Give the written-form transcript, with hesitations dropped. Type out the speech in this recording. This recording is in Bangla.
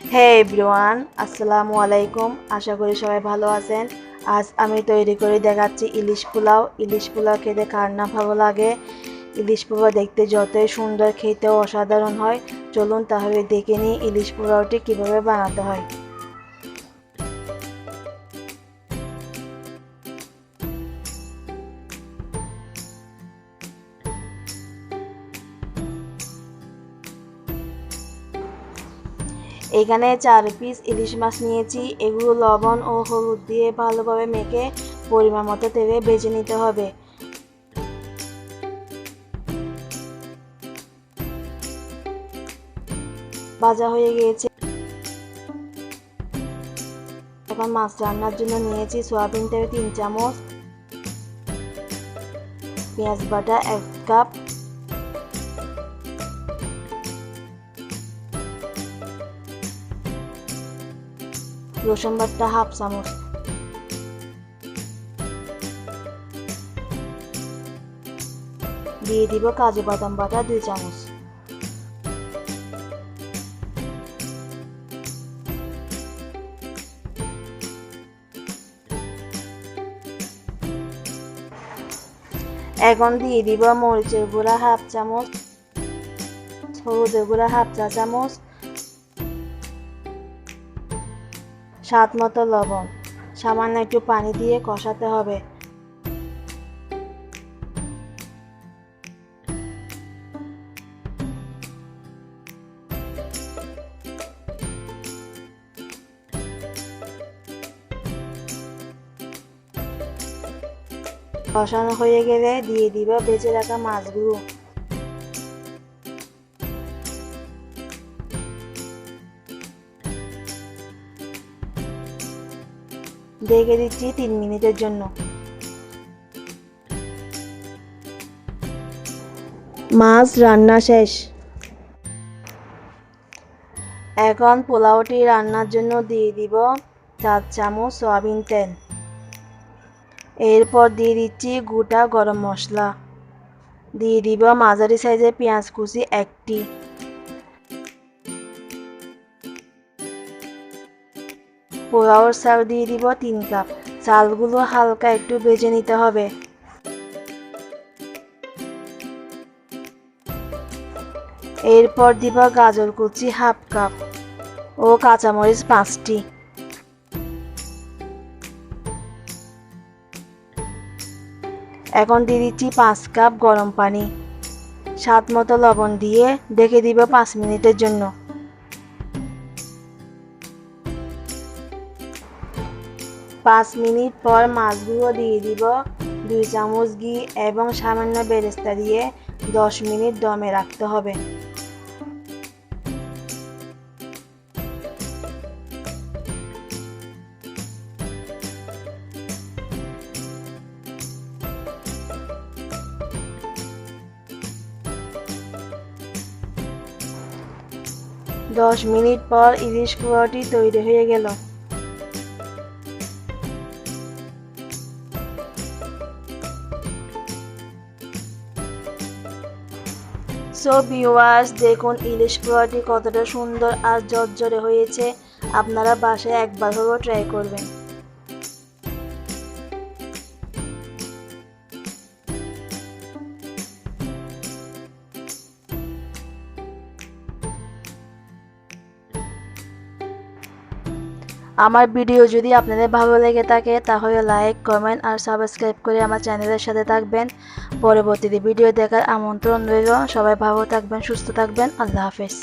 হে এভরিওয়ান, আসসালামু আলাইকুম। আশা করি সবাই ভালো আছেন। আজ আমি তৈরি করে দেখাচ্ছি ইলিশ পোলাও। ইলিশ পোলাও খেতে কার না ভালো লাগে। ইলিশ পোলাও দেখতে যতই সুন্দর, খেতেও অসাধারণ হয়। চলুন তাহলে দেখে নিই ইলিশ পোলাওটি কীভাবে বানাতে হয়। এখানে 4 পিস ইলিশ মাছ নিয়েছি। এগুলো লবণ ও হলুদ দিয়ে ভালোভাবে মেখে পরিমাণ মতো তেলে ভেজে নিতে হবে। ভাজা হয়ে গিয়েছে। এখন মাছ রান্নার জন্য নিয়েছি সয়াবিন তেল 3 চামচ, পেঁয়াজ বাটা 1 কাপ, রসুন বাটা হাফ চামচ, দিয়ে দিব কাজু বাদাম বাটা 2 চামচ। এখন দিয়ে দিব মরিচের গুঁড়া হাফ চামচ, হলুদের গুঁড়া হাফ চা চামচ, স্বাদ মতো লবণ। সামান্য একটু পানি দিয়ে কষাতে হবে। কষানো হয়ে গেলে দিয়ে দিব ভেজে রাখা মাছগুলো। ঢেকে দিচ্ছি 3 মিনিটের জন্য। মাছ রান্না শেষ। এখন পোলাওটি রান্নার জন্য দিয়ে দিব 4 চামচ সয়াবিন তেল। এরপর দিয়ে দিচ্ছি গোটা গরম মশলা, দিয়ে দিব মাঝারি সাইজের পেঁয়াজ কুচি 1টি, পোলাওর চাল দিয়ে দিব 3 কাপ। চালগুলো হালকা একটু ভেজে নিতে হবে। এরপর দিব গাজর কুচি হাফ কাপ ও কাঁচামরিচ 5টি। এখন দিয়ে দিচ্ছি 5 কাপ গরম পানি। স্বাদ মতো লবণ দিয়ে ঢেকে দিব 5 মিনিটের জন্য। 5 মিনিট পর মাছগুলো দিয়ে দিব 2 চামচ ঘি এবং সামান্য বেরেস্তা দিয়ে 10 মিনিট দমে রাখতে হবে। দশ মিনিট পর ইলিশ পোলাওটি তৈরি হয়ে গেল। সো ভিউয়ার্স, দেখুন ইলিশ পোলাওটি কতটা সুন্দর আর ঝরঝরে হয়েছে। আপনারা বাসায় একবার হলেও ট্রাই করবেন। আমার ভিডিও যদি আপনাদের ভালো লেগে থাকে তাহলে লাইক, কমেন্ট আর সাবস্ক্রাইব করে আমার চ্যানেলের সাথে থাকবেন। পরবর্তীতে ভিডিও দেখার আমন্ত্রণ রইল। সবাই ভালো থাকবেন, সুস্থ থাকবেন। আল্লাহ হাফেজ।